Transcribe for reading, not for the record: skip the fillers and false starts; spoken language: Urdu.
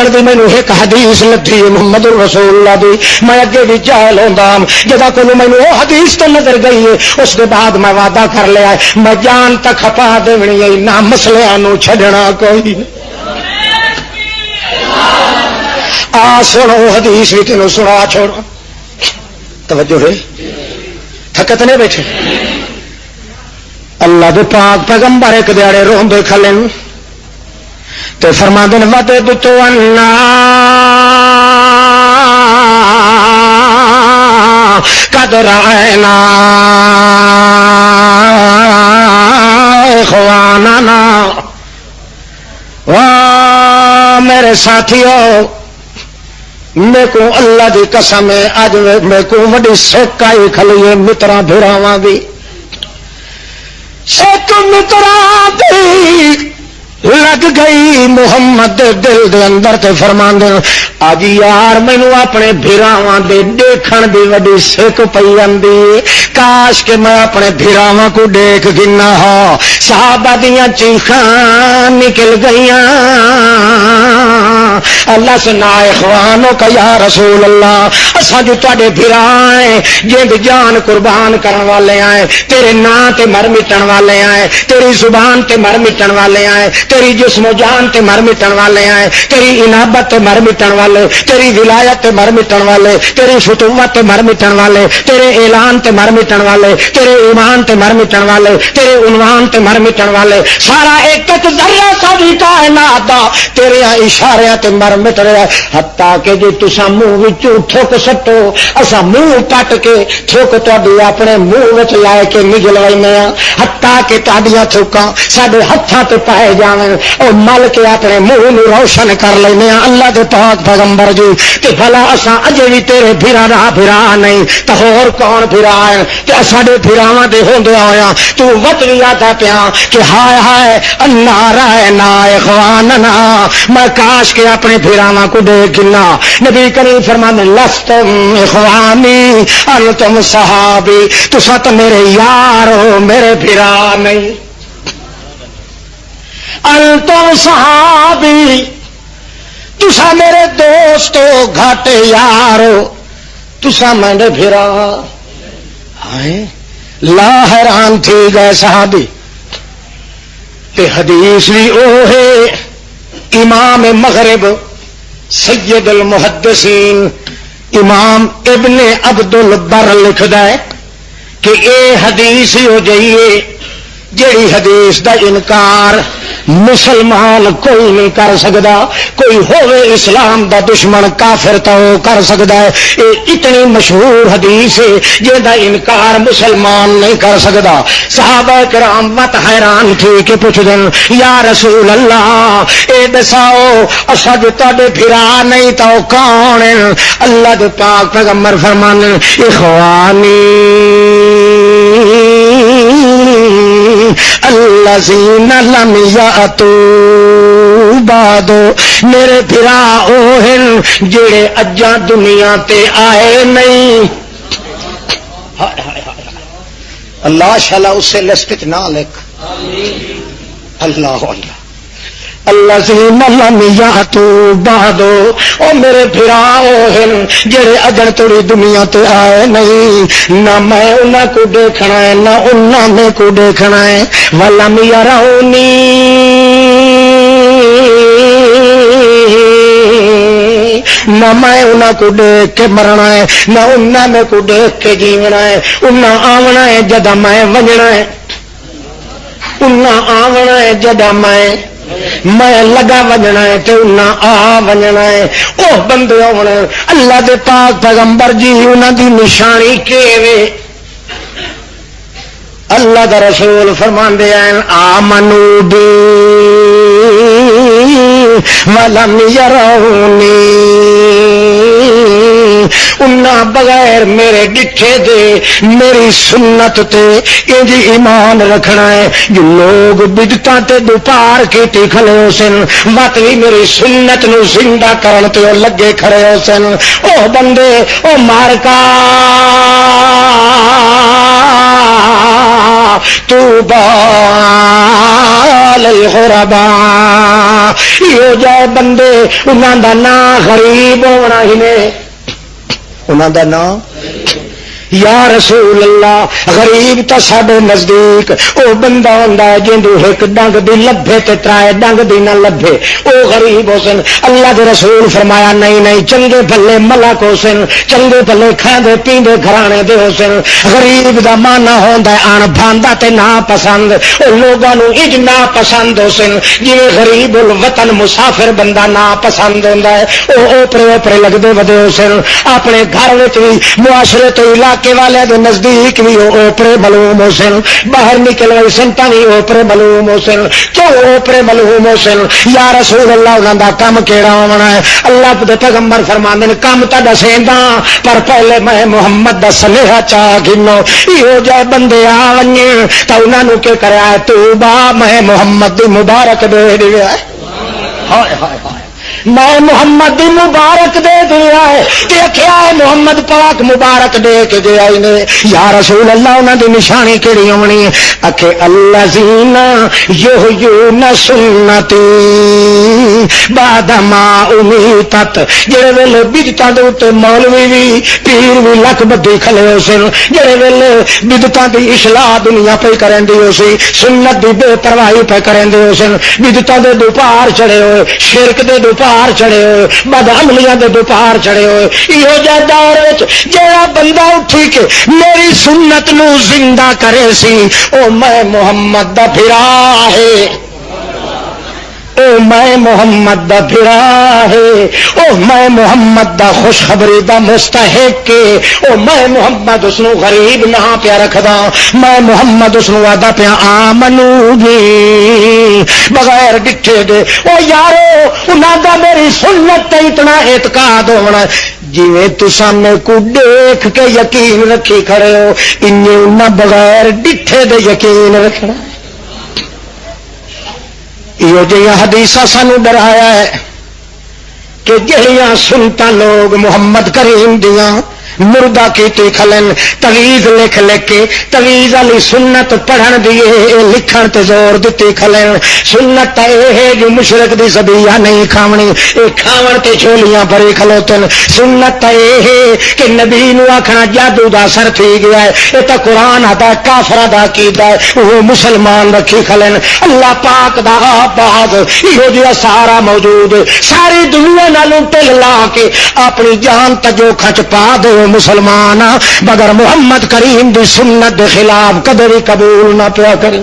پیغمبر دی مینوں ایک حدیث لدھی محمد رسول اللہ دی میں اگے بھی جاہل ہوندا جدا کو مینوں وہ حدیث تو نظر گئی ہے اس کے بعد میں وعدہ کر لیا میں جان تک کھپا دینی ہے نہ مسلیاں نو چھڈنا کوئی آ سنو حدیث بھی تینوں سنا چھوڑ توجہ ہے تھکت نہیں بیٹھے اللہ دے پاک پیغمبر ایک دیاڑے روندے کھلے تے فرماندے ودد تو انا قد رعینا اخواننا واہ میرے ساتھیوں میں کو اللہ دی قسم ہے اج میں کو وڈی سکھ آئی کھلی ہے متراں بھراواں دی سکھ متراں دی لگ گئی محمد دے دل دے اندر تے فرماندے اج یار مینوں اپنے بھراواں دے دیکھن دی وڈی سکھ پئی اندی کاش کہ میں اپنے بھراواں کو دیکھ گنا ہا صحابہ دیاں چیخاں نکل گئیاں اللہ سنا اخوانوں کا یا رسول اللہ اساں جو تواڈے بھرا ہیں جند جان قربان کرن والے ہیں تیرے نام تے مر مٹن والے ہیں تیری زبان تے مر مٹن والے ہیں تیری جسم و جان تے مر مٹن والے ہیں تیری انابت تے مر مٹن والے تیری ولایت تے مر مٹن والے تیری فتوت تے مر مٹن والے تیرے اعلان تے مر مٹن والے تیرے ایمان تے مر مٹن والے تیرے عنوان تے مر مٹن والے سارا ایک ایک ذرہ ساری کائنات دا تیرے اشارے تے مر مٹ رہا ہے حتیٰ کہ جی تساں منہ وچوں تھوک سٹو اساں منہ پٹ کے تھوک تہاڈی اپنے منہ وچ لائے کے نگل وینے ہاں حتیٰ کہ تہاڈیاں تھوکاں ساڈے ہتھاں تے پائے جاویں او مل کے اپنے منہ نو روشن کر لینے ہاں اللہ دے پاک پیغمبر جی تے بھلا اساں اجے بھی تیرے بھرا دا بھرا نہیں تے ہور کون بھرا ہے تے ساڈے بھراواں دے ہوندے ہویاں تو وت وی آتا پیا کہ ہائے ہائے النار نا اخواننا میں کاش کے اپنے بھراواں کو دیکھنا نبی کریم فرمانے لستم اخوانی انتم صحابی تساں تو میرے یار ہو میرے بھرا نہیں انتم صحابی تساں میرے دوست ہو گھاٹے یار ہو تساں میرے بھرا ہائے لا حیران تھی گئے صحابی تے حدیث بھی او ہے امام مغرب سید المحدثین امام ابن عبد البر لکھدا ہے کہ اے حدیث ہی ہو جائیے جیڑی حدیث دا انکار مسلمان کوئی نہیں کر سکتا کوئی ہوئے اسلام دا دشمن کافر تو کر سکتا ہے یہ اتنی مشہور حدیث ہے جن دا انکار مسلمان نہیں کر سکتا صحابہ کرام مت حیران تھی کہ پوچھ دیں یا رسول اللہ اے دساؤ اسا جو تواڈے بھرا نہیں تو کون اللہ دے پاک پیغمبر فرمانے اخوانی الذین لم یاتوا بعد میرے بھرا او ہیں جڑے اجاں دنیا تے آئے نہیں اللہ شالا اسے لسٹ نہ لکھ اللہ اللہ الذین لم یاتوا بعد او میرے بھرا او ہیں جڑے اجن توڑی دنیا تے آئے نہیں نہ میں انہاں کو دیکھنا ہے نہ انہاں میں کو دیکھنا ہے ولم یرونی نہ میں انہاں کو دیکھ کے مرنا ہے نہ انہاں میں کو دیکھ کے جیونا ہے انہاں آونا ہے جدا میں وجنا ہے انہاں آونا ہے جدا میں لگا وجنا ہے تے انہاں آ وجنا ہے او بندے آونا اللہ دے پاک پیغمبر جی انہاں دی نشانی کیویں اللہ دا رسول فرماندے ہیں آمنو بی ولم یرونی انہاں بغیر میرے ڈٹھے دے میری سنت تے انج ایمان رکھنا ہے جو لوگ بدعتاں تے دوپار کیتی کھلے ہو سن مت بھی میری سنت نو زندہ کرن تے لگے کھڑے ہو سن او بندے او مارکا طوبی للغرباء یہ جائے بندے انہاں دا نام غریب ہونا ہی نے انہاں دا نام یا رسول اللہ غریب تا ساڈے نزدیک او بندہ ہوندا ہے جندو ایک ڈنگ دی لبھے تے ترائے ڈنگ دی نہ لبھے او غریب حسن اللہ دے رسول فرمایا نہیں نہیں چنگے بھلے ملک حسن چنگے بھلے کھاندے پیندے گھرانے دے حسن غریب دا معنی ہوندا ہے ان بھاندا تے نا پسند او لوگاں نو اج نا پسند حسن جویں غریب الوطن مسافر بندہ نا پسند ہوندا ہے او اوپرے لگدے ودے حسن اپنے گھر وچ وی معاشرے تے کے والے دے نزدیک بھی اوپرے ملوم حسن باہر نکل گئی سنتا بھی اوپرے ملوم حسن کیوں اوپرے ملوم حسن یا رسول اللہ انہاں دا کم کیڑا ہونا ہے اللہ دے پیغمبر فرماندے نے کم تا دسیندا پر پہلے میں محمد دا سنیہا چاہ گنو ایہو جے بندے آویں تا انہاں نو کی کریا تو با میں محمد دی مبارک دے دیا ہائے ہائے ہائے میں محمد دی مبارک دے دیا ہے کہ کیا ہے محمد پاک مبارک دے کے دے آئی نے یا رسول اللہ انہاں دی نشانی کیڑی ہونی ہے اکھے الذین یحیون سنتی بعد ما امیتت جڑے ویلے بدعتاں دے اوتے مولوی وی پیر وی لکھ بدی کھلے ہو سن جڑے ویلے بدعتاں دی اصلاح دنیا پہ کرن دی ہو سی سنت دی بے پرواہی پہ کرن دی ہو سن بدعتاں دے دوپار چڑھے ہوئے شرک دے دوپار چڑھے ہوئے بد عملیاں دے دوپار چڑھے ہوئے ایہو جے دور وچ جڑا بندہ اٹھی کے میری سنت نو زندہ کرے سی او میں محمد دا پھرا ہے او میں محمد دا پھرا ہے او میں محمد دا خوشخبری دا مستحق او میں محمد اس نو غریب نہ پیا رکھدا میں محمد اس نو وعدہ پیا آمنو جی بغیر ڈٹھے دے او یارو انہاں دا میری سنت تے اتنا اعتقاد ہونا جویں تساں میں کو دیکھ کے یقین رکھی کھڑے ہو انہاں بغیر ڈٹھے دے یقین رکھنا یہ جی حدیث سانو ڈرایا ہے کہ جہاں سنتا لوگ محمد کریم دیاں مردہ کیتی کھلن تویز لکھ لکھ کے تویز علی سنت پڑھن دیے لکھن تے زور دیتی کھلن سنت اے جو مشرک دی زبیہ نہیں کھاونی اے کھاون تے چھولیاں بھری کھلوتن سنت اے کہ نبی نو آکھنا جادو دا اثر تھی گیا ہے اے تا قرآن دا کافر دا عقیدہ ہے وہ مسلمان رکھی کھلن اللہ پاک دا باز یہ جو سارا موجود ساری دنیا نالوں ٹل لا کے اپنی جان تجو کھچ پا دے مسلمان مگر محمد کریم دی سنت دے خلاف قدر قبول نہ پیا کرے